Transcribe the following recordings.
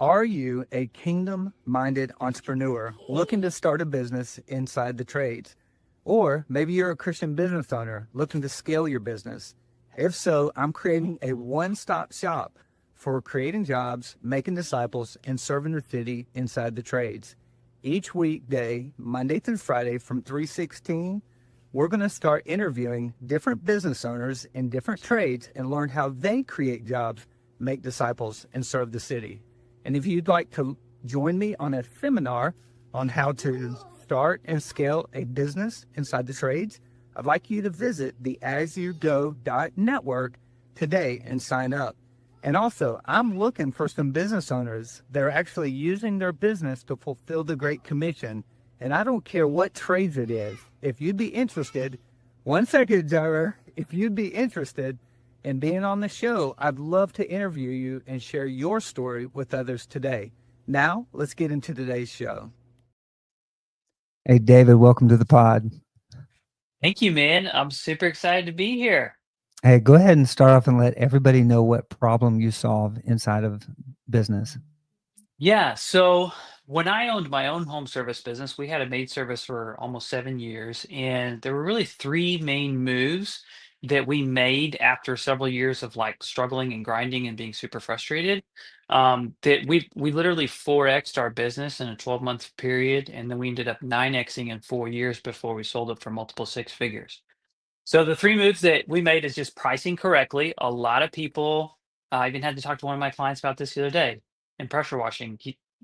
Are you a kingdom minded entrepreneur looking to start a business inside the trades? Or maybe you're a Christian business owner looking to scale your business. If so, I'm creating a one stop shop for creating jobs, making disciples, and serving the city inside the trades. Each weekday, Monday through Friday from 3:16, we're going to start interviewing different business owners in different trades and learn how they create jobs, make disciples, and serve the city. And if you'd like to join me on a seminar on how to start and scale a business inside the trades, I'd like you to visit the asyougo.network today and sign up. And also, I'm looking for some business owners that are actually using their business to fulfill the Great Commission. And I don't care what trades it is. If you'd be interested, one second, Jara, if you'd be interested, and being on the show, I'd love to interview you and share your story with others today. Now, let's get into today's show. Hey, David, welcome to the pod. Thank you, man. I'm super excited to be here. Hey, go ahead and start off and let everybody know what problem you solve inside of business. Yeah, so when I owned my own home service business, we had a maid service for almost 7 years, and there were really three main moves that we made after several years of like struggling and grinding and being super frustrated. That we literally 4x'd our business in a 12-month period, and then we ended up 9x'ing in 4 years before we sold it for multiple six figures. So the three moves that we made is just pricing correctly. A lot of people, I even had to talk to one of my clients about this the other day in pressure washing.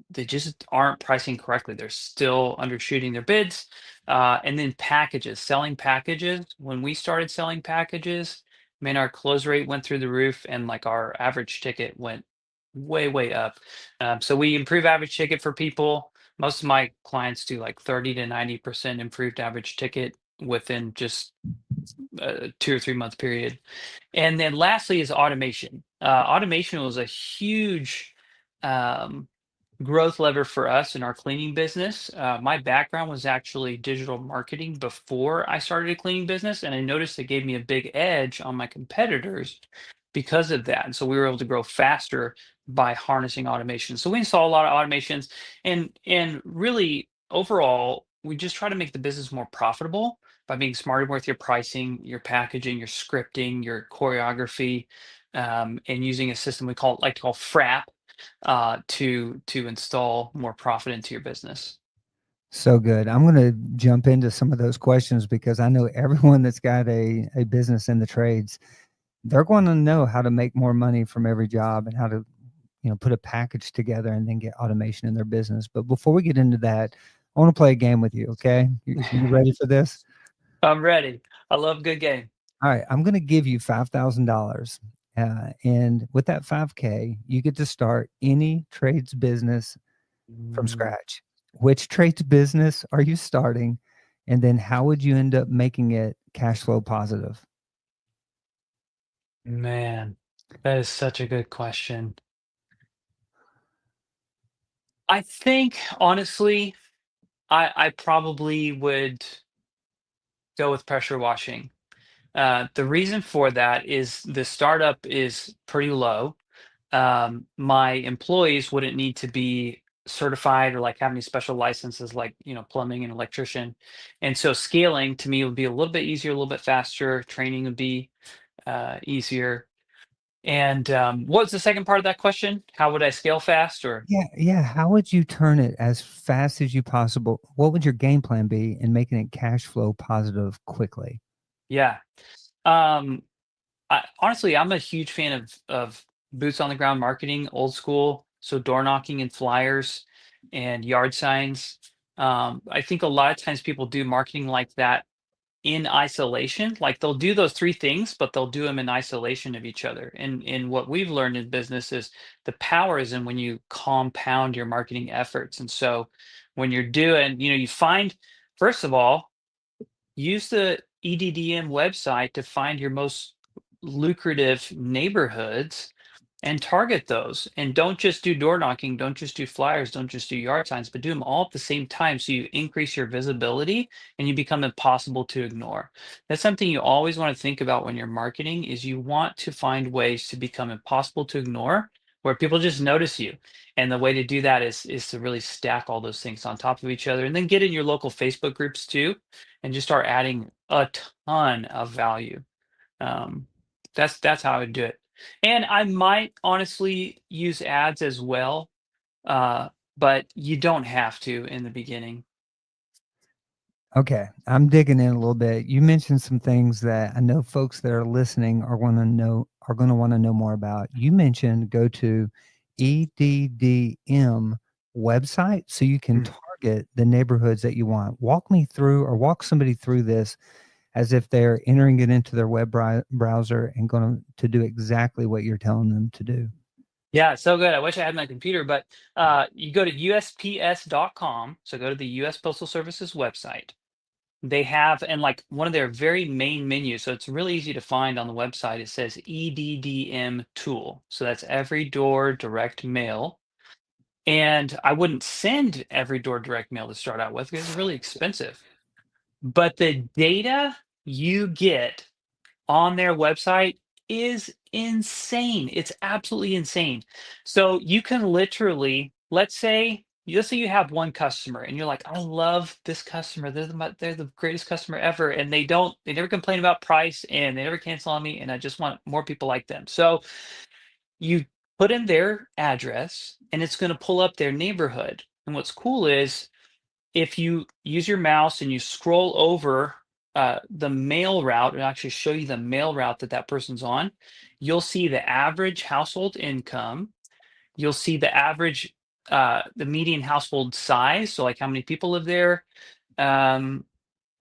They just aren't pricing correctly. They're still undershooting their bids. And then packages, selling packages. When we started selling packages, man, our close rate went through the roof and like our average ticket went way, way up. So we improve average ticket for people. Most of my clients do like 30 to 90% improved average ticket within just a 2 or 3 month period. And then lastly is automation. Automation was a huge um, growth lever for us in our cleaning business. My background was actually digital marketing before I started a cleaning business, and I noticed it gave me a big edge on my competitors because of that. And so we were able to grow faster by harnessing automation. So we install a lot of automations, and really overall, we just try to make the business more profitable by being smarter with your pricing, your packaging, your scripting, your choreography, and using a system we like to call FRAP to install more profit into your business. So good. I'm going to jump into some of those questions because I know everyone that's got a business in the trades, they're going to know how to make more money from every job and how to, put a package together and then get automation in their business. But before we get into that, I want to play a game with you. Okay. You ready for this? I'm ready. I love a good game. All right. I'm going to give you $5,000. And with that 5K, you get to start any trades business from Mm, scratch. Which trades business are you starting? And then how would you end up making it cash flow positive? Man, that is such a good question. I think honestly, I probably would go with pressure washing. The reason for that is the startup is pretty low. My employees wouldn't need to be certified or like have any special licenses like plumbing and electrician, and so scaling to me would be a little bit easier, a little bit faster. Training would be easier. And what's the second part of that question? How would I scale fast? Or Yeah. How would you turn it as fast as you possible? What would your game plan be in making it cash flow positive quickly? yeah, um, honestly, I'm a huge fan of boots on the ground marketing, old school. So door knocking and flyers and yard signs. I think a lot of times people do marketing like that in isolation. Like they'll do those three things, but they'll do them in isolation of each other. And what we've learned in business is the power is in when you compound your marketing efforts. And so when you're doing, you find, first of all, use the EDDM website to find your most lucrative neighborhoods and target those. And don't just do door knocking, don't just do flyers, don't just do yard signs, but do them all at the same time so you increase your visibility and you become impossible to ignore. That's something you always want to think about when you're marketing is you want to find ways to become impossible to ignore where people just notice you. And the way to do that is to really stack all those things on top of each other, and then get in your local Facebook groups too, and just start adding a ton of value. Um, that's how I would do it. And I might honestly use ads as well, uh, but you don't have to in the beginning. Okay, I'm digging in a little bit. You mentioned some things that I know folks that are listening are going to want to know more about. You mentioned go to EDDM website so you can Mm. target the neighborhoods that you want. Walk me through or walk somebody through this as if they're entering it into their web browser and going to do exactly what you're telling them to do. Yeah, so good. I wish I had my computer, but you go to USPS.com. So go to the US Postal Service's website. They have, and like one of their very main menus, so it's really easy to find on the website. It says EDDM tool. So that's every door direct mail. And I wouldn't send every door direct mail to start out with because it's really expensive. But the data you get on their website is insane. It's absolutely insane. So you can literally, let's say you have one customer and you're like, I love this customer. They're the greatest customer ever. And they never complain about price and they never cancel on me. And I just want more people like them. So you put in their address and it's going to pull up their neighborhood. And what's cool is if you use your mouse and you scroll over the mail route and actually show you the mail route that that person's on, you'll see the average household income. You'll see the average, the median household size. So, like how many people live there, um,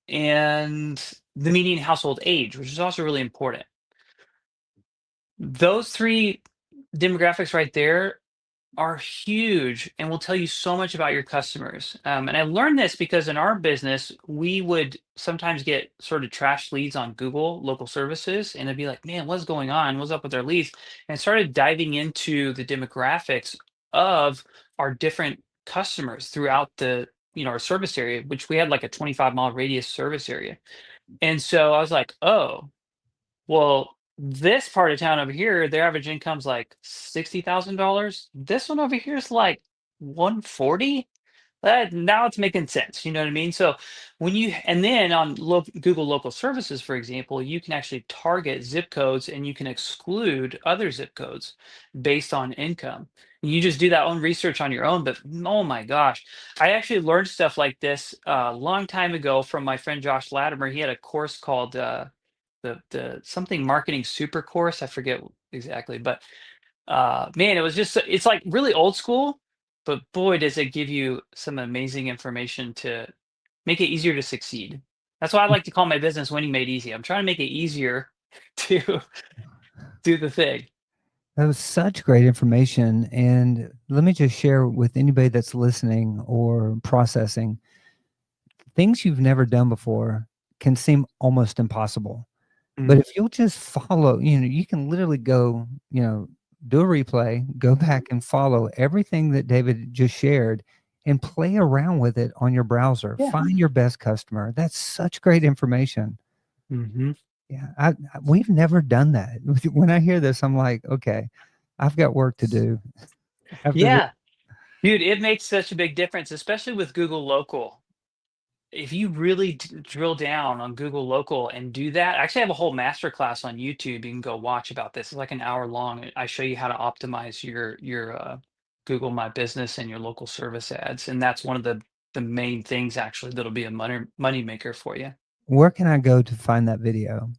and the median household age, which is also really important. Those three demographics right there are huge and will tell you so much about your customers. And I learned this because in our business, we would sometimes get sort of trash leads on Google local services, and it'd be like, man, what's going on? What's up with their leads? And I started diving into the demographics of our different customers throughout our service area, which we had like a 25-mile radius service area. And so I was like, oh, well, this part of town over here, their average income's like $60,000. This one over here is like 140. That now it's making sense. You know what I mean? So and then on Google local services, for example, you can actually target zip codes and you can exclude other zip codes based on income. You just do that own research on your own, but oh my gosh, I actually learned stuff like this a long time ago from my friend Josh Latimer. He had a course called the something marketing super course. I forget exactly, but man, it's like really old school, but boy, does it give you some amazing information to make it easier to succeed. That's why I like to call my business Winning Made Easy. I'm trying to make it easier to do the thing. That was such great information. And let me just share with anybody that's listening or processing things you've never done before can seem almost impossible. But Mm. if you'll just follow, you can literally go, do a replay, go back and follow everything that David just shared and play around with it on your browser. Yeah. Find your best customer. That's such great information. Hmm. Yeah, we've never done that. When I hear this, I'm like, okay, I've got work to do after this. Yeah, dude, it makes such a big difference, especially with Google Local. If you really drill down on Google Local and do that, I actually have a whole masterclass on YouTube you can go watch about this. It's like an hour long. I show you how to optimize your Google My Business and your local service ads, and that's one of the main things actually that'll be a money maker for you. Where can I go to find that video?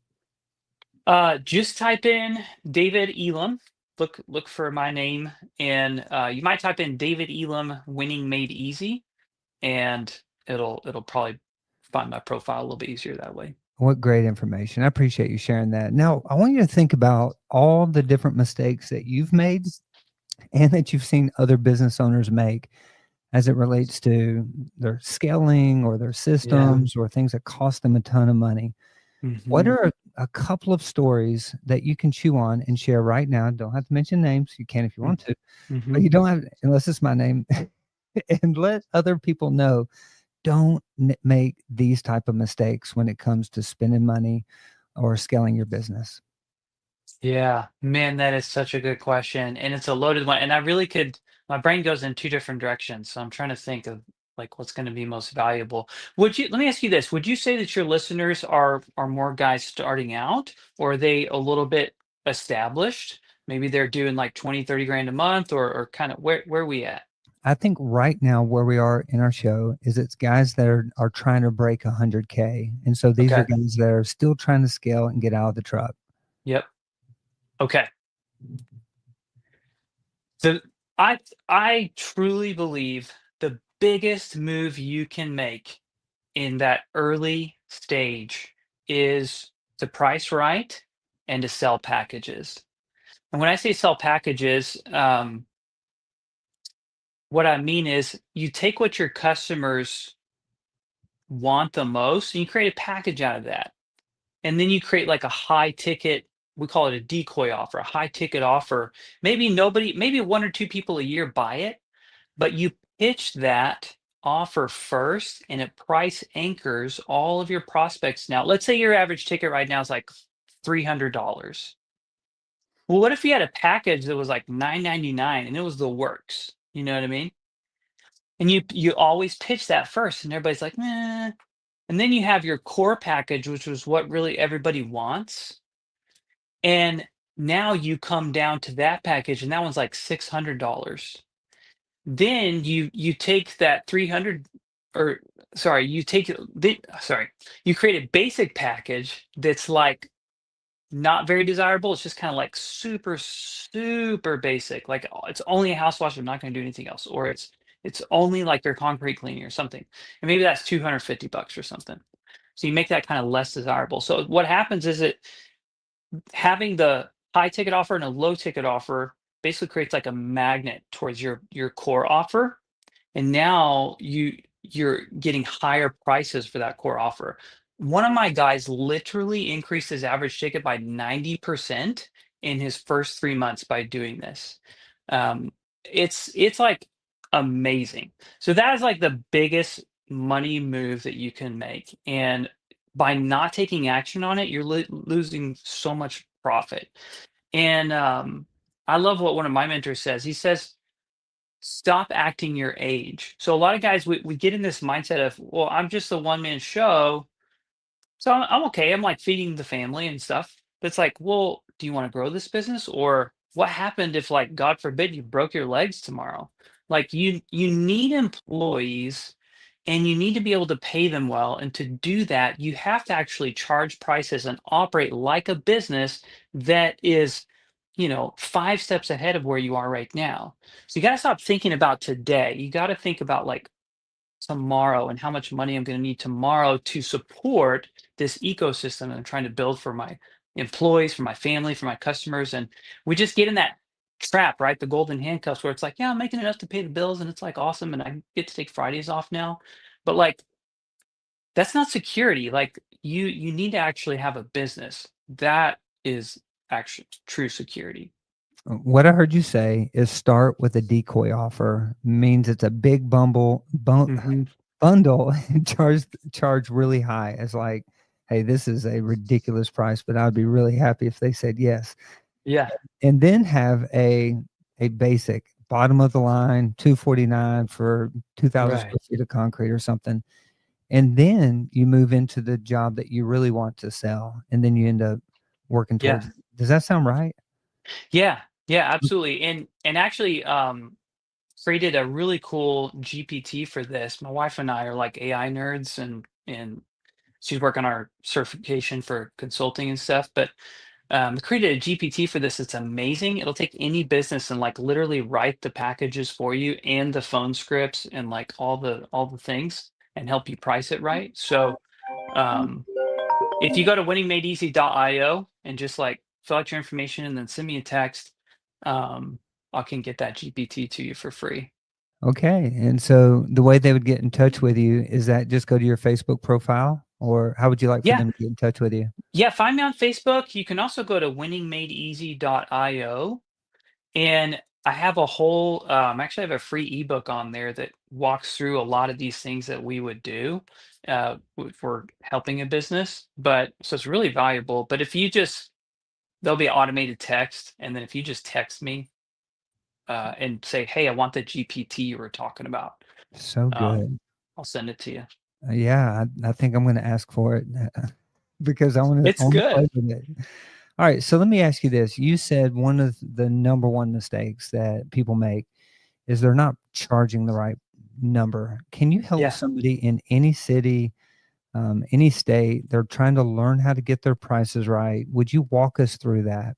Just type in David Elam. Look for my name, and you might type in David Elam Winning Made Easy, and it'll probably find my profile a little bit easier that way. What great information. I appreciate you sharing that. Now, I want you to think about all the different mistakes that you've made and that you've seen other business owners make as it relates to their scaling or their Yeah. systems or things that cost them a ton of money. What Hmm. are a couple of stories that you can chew on and share right now? Don't have to mention names. You can if you want to, Hmm. but you don't have, unless it's my name, and let other people know. Don't make these type of mistakes when it comes to spending money or scaling your business. Yeah, man, that is such a good question, and it's a loaded one. And I really could, my brain goes in two different directions. So I'm trying to think of like what's going to be most valuable. Would you, let me ask you this, would you say that your listeners are more guys starting out, or are they a little bit established? Maybe they're doing like 20, 30 grand a month, or kind of where we at? I think right now where we are in our show is it's guys that are trying to break 100K. And so these are Okay. guys that are still trying to scale and get out of the truck. Yep. Okay. The I truly believe the biggest move you can make in that early stage is to price right and to sell packages. And when I say sell packages, what I mean is you take what your customers want the most and you create a package out of that. And then you create like a high ticket, we call it a decoy offer, a high ticket offer. Maybe one or two people a year buy it, but you pitch that offer first and it price anchors all of your prospects. Now, let's say your average ticket right now is like $300. Well, what if you had a package that was like 999 and it was the works? You know what I mean? And you always pitch that first, and everybody's like, "Meh." And then you have your core package, which was what really everybody wants. And now you come down to that package, and that one's like $600. Then you take that 300, or sorry, you create a basic package that's like not very desirable. It's just kind of like super, super basic. Like it's only a house wash. I'm not going to do anything else. Or it's only like your concrete cleaning or something. And maybe that's $250 or something. So you make that kind of less desirable. So what happens is it having the high ticket offer and a low ticket offer basically creates like a magnet towards your core offer, and now you're getting higher prices for that core offer. One of my guys literally increased his average ticket by 90% in his first 3 months by doing this. um, it's like amazing. So that is like the biggest money move that you can make, and by not taking action on it you're losing so much profit. And I love what one of my mentors says. He says, stop acting your age. So a lot of guys, we get in this mindset of, well, I'm just a one man show, so I'm okay. I'm like feeding the family and stuff. But it's like, well, do you want to grow this business, or what happened if, like, God forbid, you broke your legs tomorrow? Like you need employees, and you need to be able to pay them well. And to do that, you have to actually charge prices and operate like a business that is, 5 steps ahead of where you are right now. So you got to stop thinking about today. You got to think about like tomorrow and how much money I'm going to need tomorrow to support this ecosystem I'm trying to build for my employees, for my family, for my customers. And we just get in that trap, right? The golden handcuffs where it's like, yeah, I'm making enough to pay the bills and it's like awesome. And I get to take Fridays off now. But like, that's not security. Like you need to actually have a business. That is actually true security. What I heard you say is start with a decoy offer means it's a big Hmm. bundle and charge really high. It's like, hey, this is a ridiculous price, but I'd be really happy if they said yes. Yeah. And then have a basic bottom of the line 249 for 2,000 Right. square feet of concrete or something. And then you move into the job that you really want to sell, and then you end up working Yeah. towards it. Does that sound right? Yeah. Yeah. Absolutely. And actually, created a really cool GPT for this. My wife and I are like AI nerds, and she's working on our certification for consulting and stuff. But created a GPT for this. It's amazing. It'll take any business and like literally write the packages for you and the phone scripts and like all the things and help you price it right. So um, if you go to winningmadeeasy.io and just like fill out your information and then send me a text, um, I can get that GPT to you for free. Okay. And so the way they would get in touch with you is that just go to your Facebook profile, or how would you like for Yeah. them to get in touch with you? Yeah. Find me on Facebook. You can also go to winningmadeeasy.io. And I have a whole, actually, I have a free ebook on there that walks through a lot of these things that we would do if we're helping a business. But so it's really valuable. But if you just there'll be automated text, and then if you just text me and say, "Hey, I want the GPT you were talking about," So um, good. I'll send it to you. Yeah, I think I'm gonna ask for it because I It's wanna play good. with it. Alright, so let me ask you this. You said one of the number one mistakes that people make is they're not charging the right number. Can you help Yeah. somebody in any city, any state, they're trying to learn how to get their prices right? Would you walk us through that?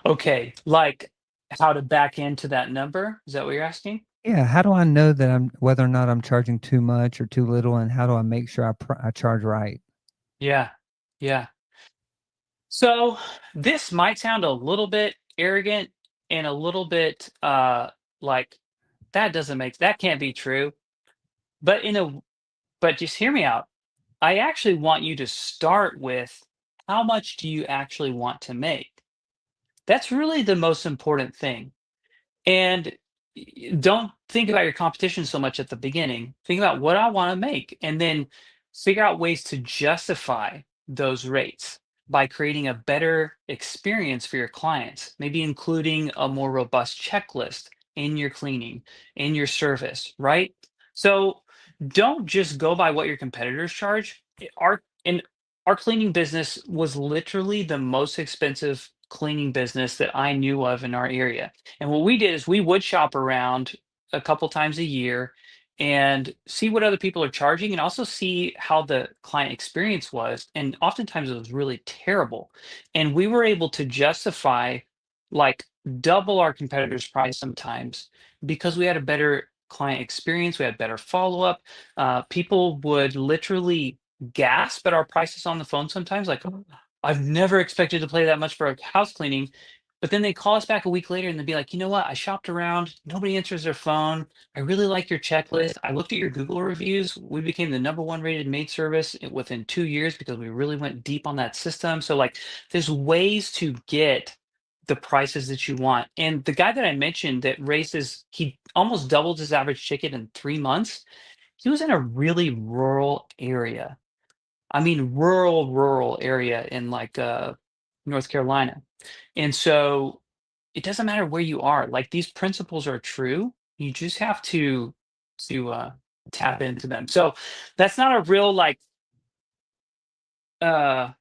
Okay. Like how to back into that number? Is that what you're asking? Yeah, how do I know that I'm whether or not I'm charging too much or too little, and how do I make sure I charge right? Yeah. Yeah. So this might sound a little bit arrogant and a little bit like that can't be true. But but just hear me out. I actually want you to start with how much do you actually want to make? That's really the most important thing. And don't think about your competition so much at the beginning. Think about what I want to make and then figure out ways to justify those rates by creating a better experience for your clients, maybe including a more robust checklist in your cleaning, in your service, right? So don't just go by what your competitors charge. Our cleaning business was literally the most expensive cleaning business that I knew of in our area, and what we did is we would shop around a couple times a year and see what other people are charging and also see how the client experience was. And oftentimes it was really terrible. And we were able to justify like double our competitors' price sometimes because we had a better client experience, we had better follow up. People would literally gasp at our prices on the phone sometimes, like, "Oh, I've never expected to pay that much for a house cleaning." But then they call us back a week later and they'd be like, "You know what? I shopped around. Nobody answers their phone. I really like your checklist. I looked at your Google reviews. We became the number one rated maid service within 2 years because we really went deep on that system." So, like, there's ways to get the prices that you want. And the guy that I mentioned that he almost doubled his average ticket in 3 months. He was in a really rural area. I mean, rural area in like North Carolina. And so it doesn't matter where you are. Like these principles are true. You just have to tap into them. So that's not a real like uh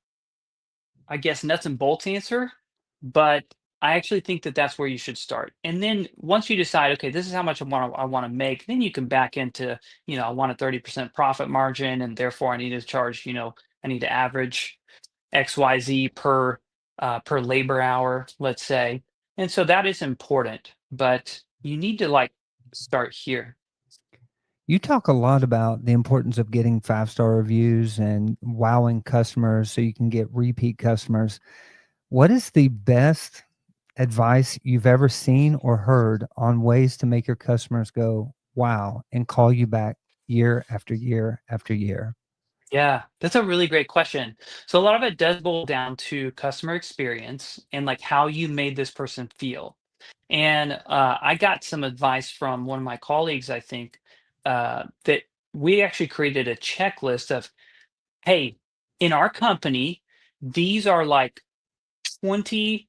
I guess nuts and bolts answer, but I actually think that that's where you should start. And then once you decide, okay, this is how much I want to make, then you can back into, I want a 30% profit margin and therefore I need to charge, I need to average XYZ per labor hour, let's say. And so that is important, but you need to like start here. You talk a lot about the importance of getting five-star reviews and wowing customers so you can get repeat customers. What is the best advice you've ever seen or heard on ways to make your customers go, wow, and call you back year after year after year? Yeah, that's a really great question. So a lot of it does boil down to customer experience and like how you made this person feel. And I got some advice from one of my colleagues, I think, that we actually created a checklist of, hey, in our company, these are like 20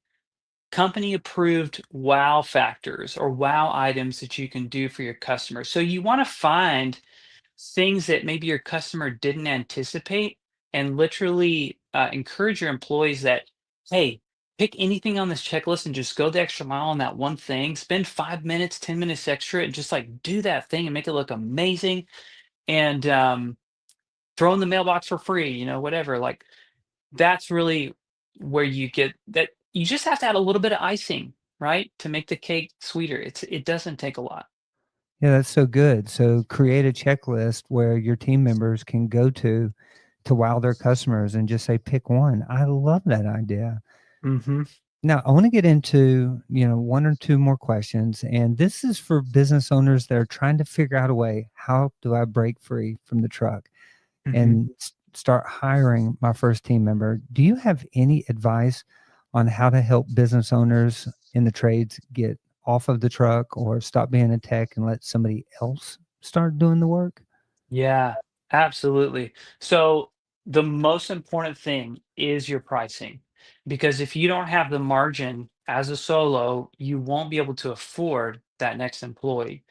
company approved wow factors or wow items that you can do for your customers. So you want to find things that maybe your customer didn't anticipate and literally encourage your employees that, hey, pick anything on this checklist and just go the extra mile on that one thing. Spend 5 minutes, 10 minutes extra and just like do that thing and make it look amazing and throw in the mailbox for free, whatever. Like that's really where you get that. You just have to add a little bit of icing, right? To make the cake sweeter. It doesn't take a lot. Yeah, that's so good. So create a checklist where your team members can go to wow their customers and just say, pick one. I love that idea. Hmm. Now, I want to get into, one or two more questions. And this is for business owners that are trying to figure out a way, how do I break free from the truck Hmm. and start hiring my first team member? Do you have any advice on how to help business owners in the trades get off of the truck or stop being a tech and let somebody else start doing the work? Yeah, absolutely. So the most important thing is your pricing. because if you don't have the margin as a solo, you won't be able to afford that next employee.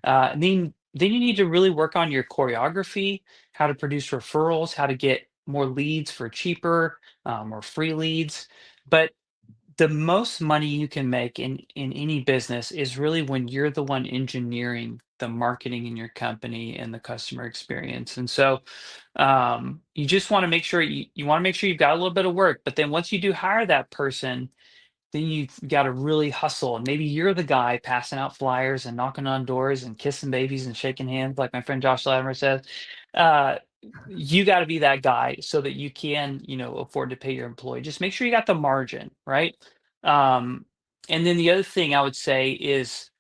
Then you need to really work on your choreography, how to produce referrals, how to get more leads for cheaper or free leads. But the most money you can make in any business is really when you're the one engineering the marketing in your company and the customer experience. And so you just want to make sure you want to make sure you've got a little bit of work. But then once you do hire that person, then you've got to really hustle. And maybe you're the guy passing out flyers and knocking on doors and kissing babies and shaking hands, like my friend Josh Latimer says. Uh, you got to be that guy so that you can, afford to pay your employee. Just make sure you got the margin, right? Um, and then the other thing I would say is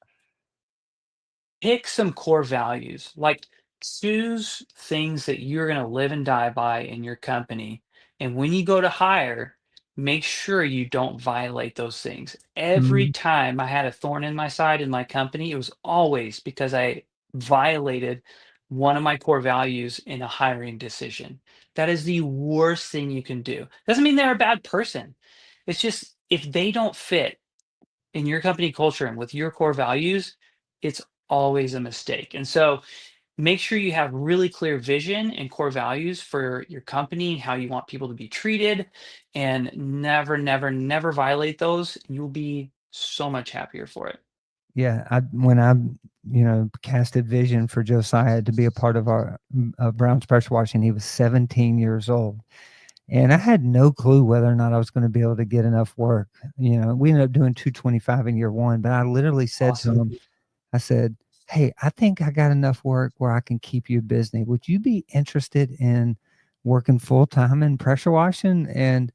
pick some core values, like choose things that you're going to live and die by in your company. And when you go to hire, make sure you don't violate those things. Every Mhm. time I had a thorn in my side in my company, it was always because I violated one of my core values in a hiring decision. That is the worst thing you can do. Doesn't mean they're a bad person. It's just if they don't fit in your company culture and with your core values, it's always a mistake. And so make sure you have really clear vision and core values for your company and how you want people to be treated, and never, never, never violate those. You'll be so much happier for it. Yeah, when I casted vision for Josiah to be a part of our Brown's pressure washing, he was 17 years old, and I had no clue whether or not I was going to be able to get enough work. We ended up doing 225 in year one, but I literally said to Awesome. him, I said, "Hey, I think I got enough work where I can keep you busy. Would you be interested in working full time in pressure washing?" And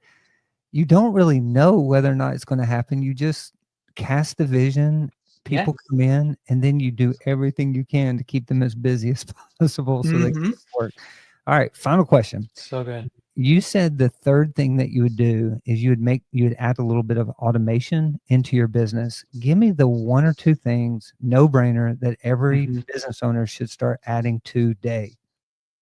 you don't really know whether or not it's going to happen. You just cast the vision, Yeah. people come in, and then you do everything you can to keep them as busy as possible so they can Hmm. work. All right, final question. So good. You said the third thing that you would do is you would add a little bit of automation into your business. Give me the one or two things, no brainer, that every Hmm. business owner should start adding today.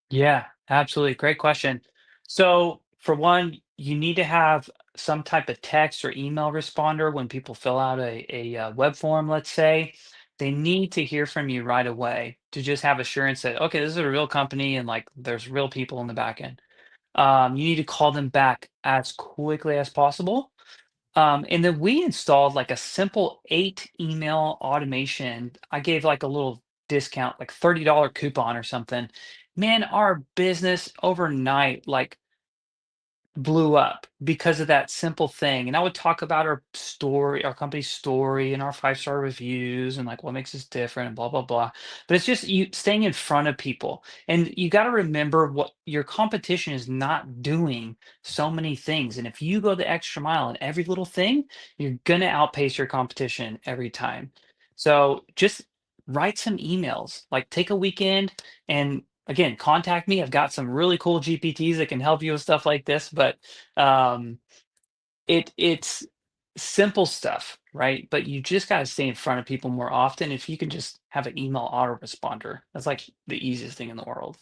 Yeah, absolutely. Great question. So, for one, you need to have some type of text or email responder when people fill out a web form, let's say. They need to hear from you right away to just have assurance that, okay, this is a real company and like there's real people in the back end. You need to call them back as quickly as possible. And then we installed like a simple 8 email automation. I gave like a little discount, like $30 coupon or something. Man, our business overnight, like blew up because of that simple thing. And I would talk about our story, our company's story, and our 5-star reviews, and like what makes us different, and blah blah blah. But it's just you staying in front of people, and you got to remember what your competition is not doing so many things. And if you go the extra mile in every little thing, you're gonna outpace your competition every time. So just write some emails, like take a weekend and again, contact me. I've got some really cool GPTs that can help you with stuff like this, but um, it's simple stuff, right? But you just got to stay in front of people more often. If you can just have an email autoresponder, that's like the easiest thing in the world.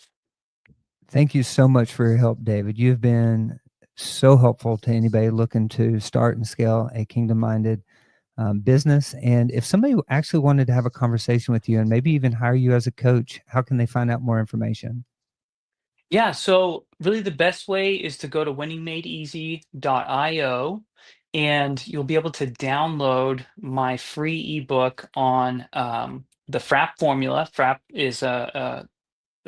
Thank you so much for your help, David. You've been so helpful to anybody looking to start and scale a kingdom minded business. And if somebody actually wanted to have a conversation with you and maybe even hire you as a coach, how can they find out more information? Yeah, so really the best way is to go to winningmadeeasy.io, and you'll be able to download my free ebook on the FRAP formula. FRAP is a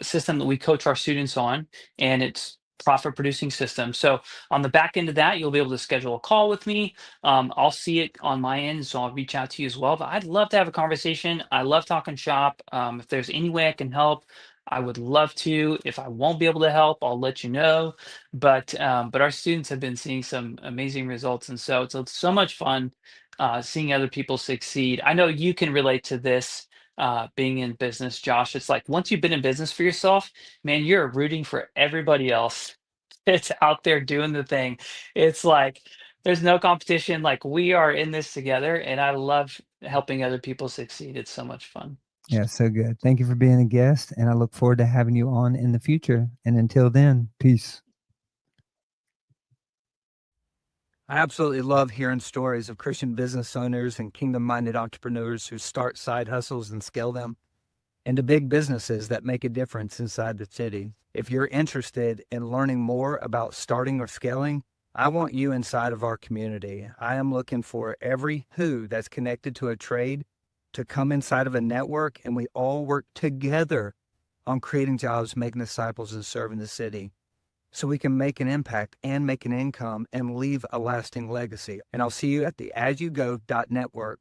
system that we coach our students on, and it's profit producing system. So on the back end of that, you'll be able to schedule a call with me. I'll see it on my end, so I'll reach out to you as well. But I'd love to have a conversation. I love talking shop. If there's any way I can help, I would love to. If I won't be able to help, I'll let you know. But our students have been seeing some amazing results, and so it's so much fun seeing other people succeed. I know you can relate to this being in business, Josh. It's like once you've been in business for yourself, man, you're rooting for everybody else. It's out there doing the thing. It's like there's no competition. Like we are in this together, and I love helping other people succeed. It's so much fun. Yeah, so good. Thank you for being a guest, and I look forward to having you on in the future. And until then, peace. I absolutely love hearing stories of Christian business owners and kingdom-minded entrepreneurs who start side hustles and scale them into big businesses that make a difference inside the city. If you're interested in learning more about starting or scaling, I want you inside of our community. I am looking for every who that's connected to a trade to come inside of a network, and we all work together on creating jobs, making disciples, and serving the city so we can make an impact and make an income and leave a lasting legacy. And I'll see you at the asyougo.network.